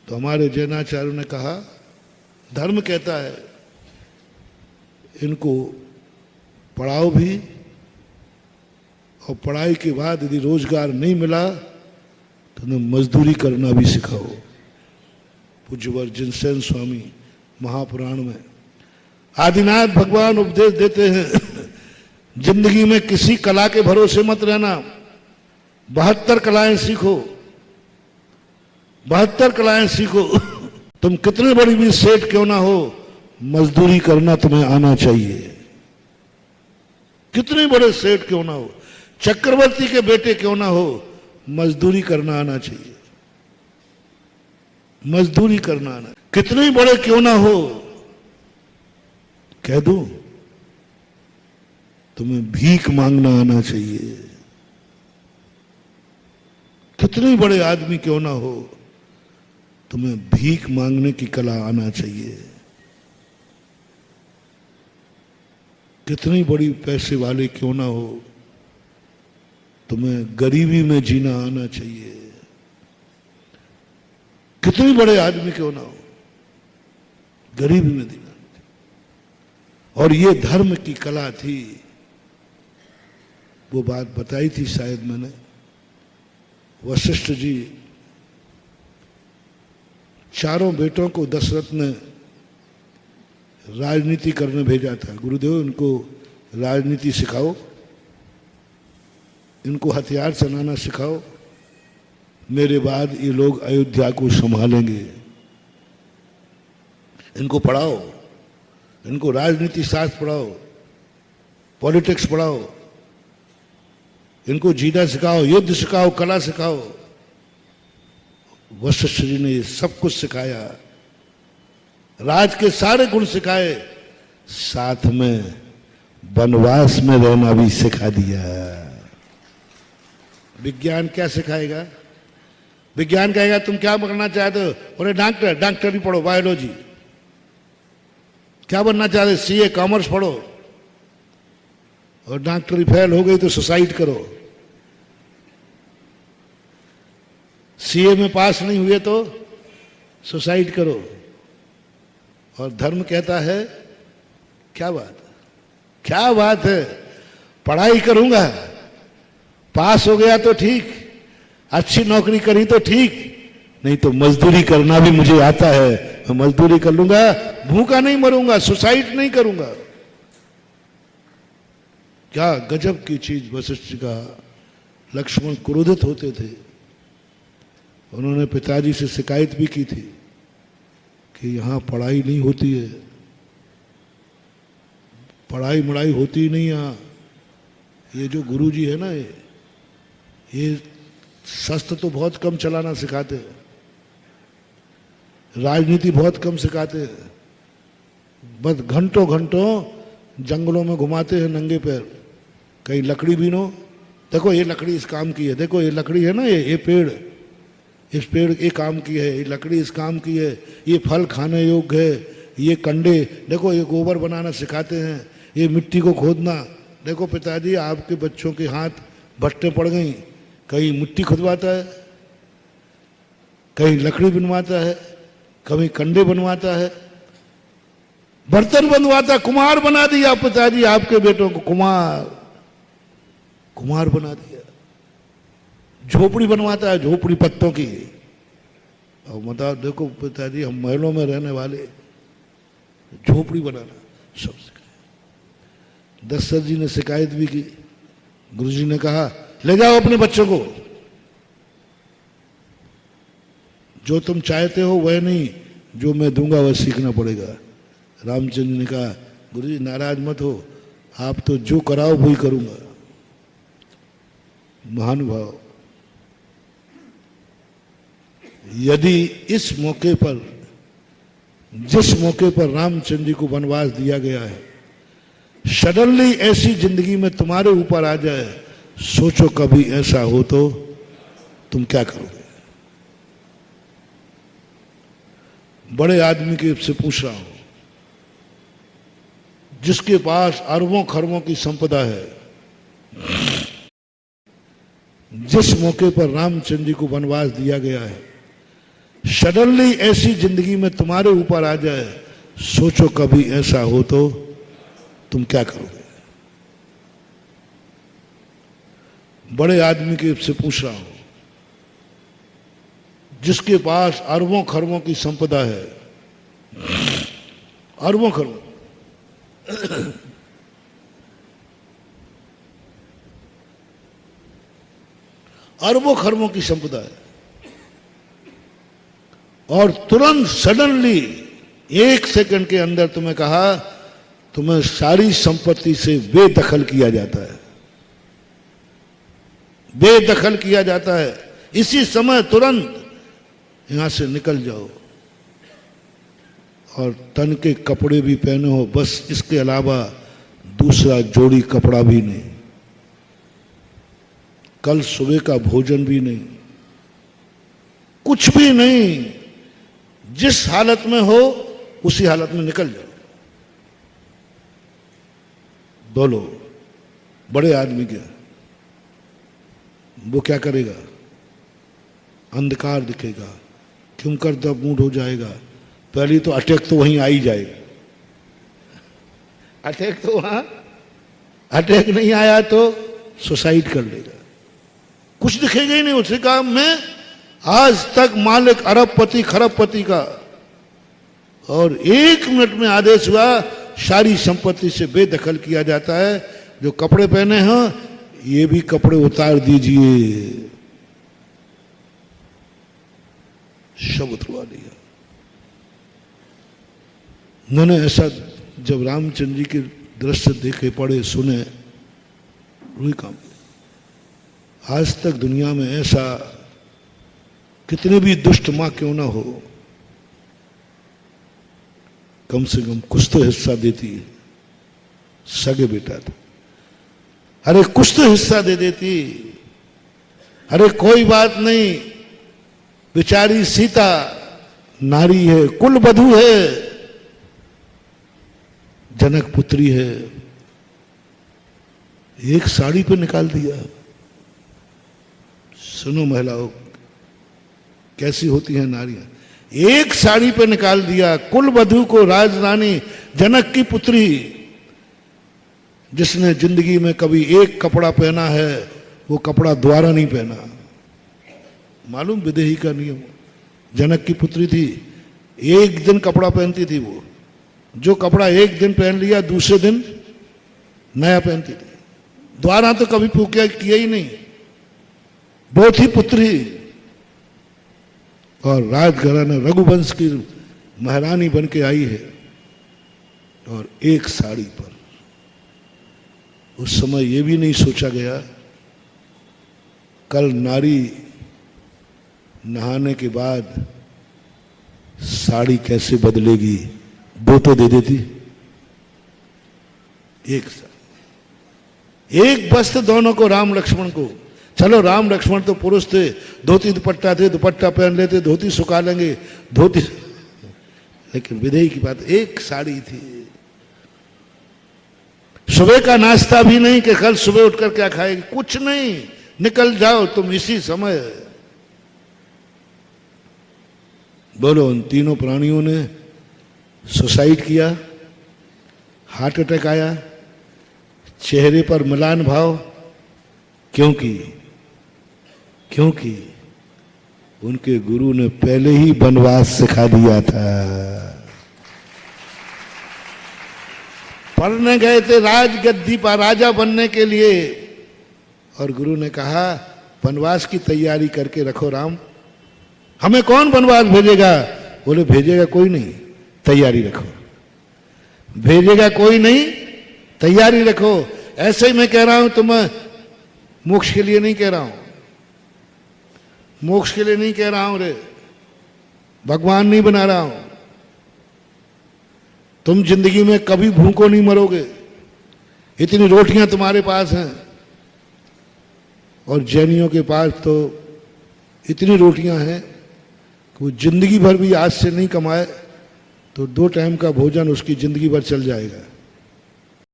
तो हमारे जैनाचार्यों ने कहा, धर्म कहता है इनको पढ़ाओ भी, और पढ़ाई के बाद यदि रोजगार नहीं मिला तो उन्हें मजदूरी करना भी सिखाओ। पूज्यवर जिनसेन स्वामी महापुराण में आदिनाथ भगवान उपदेश देते हैं, जिंदगी में किसी कला के भरोसे मत रहना, 72 कलाएं सीखो, 72 कलाएं सीखो। तुम कितने बड़ी भी सेठ क्यों ना हो, मजदूरी करना तुम्हें आना चाहिए। कितने बड़े सेठ क्यों ना हो, चक्रवर्ती के बेटे क्यों ना हो, मजदूरी करना आना चाहिए। मजदूरी करना आना, कितने बड़े क्यों ना हो, कह दूं तुम्हें भीख मांगना आना चाहिए। कितने बड़े आदमी क्यों ना हो, तुम्हें भीख मांगने की कला आना चाहिए। कितनी बड़ी पैसे वाले क्यों ना हो, तुम्हें गरीबी में जीना आना चाहिए। कितने बड़े आदमी क्यों ना हो, गरीबी में जीना। और ये धर्म की कला थी। वो बात बताई थी शायद मैंने, वशिष्ठ जी चारों बेटों को दशरथ ने राजनीति करने भेजा था। गुरुदेव इनको राजनीति सिखाओ, इनको हथियार चलाना सिखाओ, मेरे बाद ये लोग अयोध्या को संभालेंगे। इनको पढ़ाओ, इनको राजनीति शास्त्र पढ़ाओ, पॉलिटिक्स पढ़ाओ, इनको जीना सिखाओ, युद्ध सिखाओ, कला सिखाओ। वशिष्ठ जी ने सब कुछ सिखाया, राज के सारे गुण सिखाए, साथ में वनवास में रहना भी सिखा दिया। विज्ञान क्या सिखाएगा? विज्ञान कहेगा तुम क्या बनना चाहते हो, बोले डॉक्टर, डॉक्टरी पढ़ो, बायोलॉजी। क्या बनना चाहते, सीए कॉमर्स पढ़ो, और डॉक्टरी फेल हो गई तो सुसाइड करो। सीए में पास नहीं हुए तो सुसाइड करो। और धर्म कहता है, क्या बात, क्या बात है, पढ़ाई करूंगा, पास हो गया तो ठीक, अच्छी नौकरी करी तो ठीक, नहीं तो मजदूरी करना भी मुझे आता है, मैं मजदूरी कर लूंगा, भूखा नहीं मरूंगा, सुसाइड नहीं करूंगा। क्या गजब की चीज वशिष्ठ का। लक्ष्मण क्रोधित होते थे, उन्होंने पिताजी से शिकायत भी की थी कि यहां पढ़ाई नहीं होती है, पढ़ाई मढ़ाई होती ही नहीं यहाँ। ये जो गुरुजी है ना, ये शस्त्र तो बहुत कम चलाना सिखाते हैं, राजनीति बहुत कम सिखाते हैं, बस घंटों घंटों जंगलों में घुमाते हैं नंगे पैर। कहीं लकड़ी बीनो, देखो ये लकड़ी इस काम की है, देखो ये लकड़ी है ना, ये पेड़, इस पेड़ ये काम की है, ये लकड़ी इस काम की है, ये फल खाने योग्य है, ये कंडे, देखो ये गोबर बनाना सिखाते हैं, ये मिट्टी को खोदना। देखो पिताजी आपके बच्चों के हाथ भट्टे पड़ गई, कहीं मिट्टी खुदवाता है, कहीं लकड़ी बनवाता है, कभी कंडे बनवाता है, बर्तन बनवाता, कुम्हार बना दिया पिताजी आपके बेटों को, कुम्हार बना दिया। झोपड़ी बनवाता है, झोपड़ी पत्तों की। और बताओ, देखो पिताजी हम महलों में रहने वाले, झोपड़ी बनाना सब सिखाया। दशरथ जी ने शिकायत भी की, गुरुजी ने कहा ले जाओ अपने बच्चों को, जो तुम चाहते हो वह नहीं, जो मैं दूंगा वह सीखना पड़ेगा। रामचंद्र ने कहा गुरुजी नाराज मत हो, आप तो जो कराओ वही करूंगा। महानुभाव, यदि इस मौके पर, जिस मौके पर रामचंद्र जी को वनवास दिया गया है, सडनली ऐसी जिंदगी में तुम्हारे ऊपर आ जाए, सोचो कभी ऐसा हो तो तुम क्या करोगे? बड़े आदमी के से पूछ रहा हूं, जिसके पास अरबों खरबों की संपदा है, जिस मौके पर रामचंद्र जी को वनवास दिया गया है, सडनली ऐसी जिंदगी में तुम्हारे ऊपर आ जाए, सोचो कभी ऐसा हो तो तुम क्या करोगे? बड़े आदमी के से पूछ रहा हूं, जिसके पास अरबों खरबों की संपदा है, अरबों खरबों, अरबों खरबों की संपदा है, और तुरंत सडनली 1 सेकंड के अंदर तुम्हें कहा तुम्हें सारी संपत्ति से बेदखल किया जाता है, बेदखल किया जाता है, इसी समय तुरंत यहां से निकल जाओ, और तन के कपड़े भी पहने हो, बस इसके अलावा दूसरा जोड़ी कपड़ा भी नहीं, कल सुबह का भोजन भी नहीं, कुछ भी नहीं, जिस हालत में हो उसी हालत में निकल जाओ। बोलो, बड़े आदमी क्या, वो क्या करेगा? अंधकार दिखेगा, क्यों कर दब मूड हो जाएगा, पहली तो अटैक तो वहीं आ ही जाएगा, अटैक तो वहां, अटैक नहीं आया तो सुसाइड कर लेगा, कुछ दिखेगा ही नहीं उसे। कहा मैं आज तक मालिक अरबपति खरबपति का, और 1 मिनट में आदेश हुआ सारी संपत्ति से बेदखल किया जाता है, जो कपड़े पहने हैं ये भी कपड़े उतार दीजिए, सब उतरवा दिया। मैंने ऐसा जब रामचंद्र जी के दृश्य देखे, पढ़े, सुने, वही काम। आज तक दुनिया में ऐसा, कितने भी दुष्ट मां क्यों ना हो, कम से कम कुछ तो हिस्सा देती है, सगे बेटा था, अरे कुछ तो हिस्सा दे देती, अरे कोई बात नहीं, बेचारी सीता नारी है, कुल वधू है, जनक पुत्री है, एक साड़ी पे निकाल दिया। सुनो महिलाओं, कैसी होती हैं नारियां, एक साड़ी पे निकाल दिया, कुल वधू को, राजरानी, जनक की पुत्री, जिसने जिंदगी में कभी एक कपड़ा पहना है, वो कपड़ा दोबारा नहीं पहना। मालूम विदेही का नियम, जनक की पुत्री थी, एक दिन कपड़ा पहनती थी, वो जो कपड़ा एक दिन पहन लिया दूसरे दिन नया पहनती थी, दोबारा तो कभी किया ही नहीं। बहुत ही पुत्री, और राजघराना रघुवंश की महारानी बन के आई है, और एक साड़ी पर। उस समय यह भी नहीं सोचा गया कल नारी नहाने के बाद साड़ी कैसे बदलेगी, दो तो दे देती, एक साड़ी, एक वस्त्र दोनों को, राम लक्ष्मण को। चलो राम लक्ष्मण तो पुरुष थे, धोती दुपट्टा थे, दुपट्टा पहन लेते, धोती सुखा लेंगे, धोती, लेकिन विदेही की बात, एक साड़ी थी। सुबह का नाश्ता भी नहीं कि कल सुबह उठकर क्या खाएगी, कुछ नहीं, निकल जाओ तुम इसी समय। बोलो, उन तीनों प्राणियों ने सुसाइड किया, हार्ट अटैक आया, चेहरे पर म्लान भाव, क्योंकि उनके गुरु ने पहले ही वनवास सिखा दिया था। पढ़ने गए थे राजगद्दी पर राजा बनने के लिए, और गुरु ने कहा वनवास की तैयारी करके रखो राम। हमें कौन वनवास भेजेगा? बोले भेजेगा कोई नहीं, तैयारी रखो। भेजेगा कोई नहीं, तैयारी रखो। ऐसे ही मैं कह रहा हूं, तुम्हें मोक्ष के लिए नहीं कह रहा हूं, मोक्ष के लिए नहीं कह रहा हूं रे, भगवान नहीं बना रहा हूं। तुम जिंदगी में कभी भूखों नहीं मरोगे, इतनी रोटियां तुम्हारे पास हैं, और जैनियों के पास तो इतनी रोटियां हैं कि वो जिंदगी भर भी आज से नहीं कमाए तो 2 टाइम का भोजन उसकी जिंदगी भर चल जाएगा।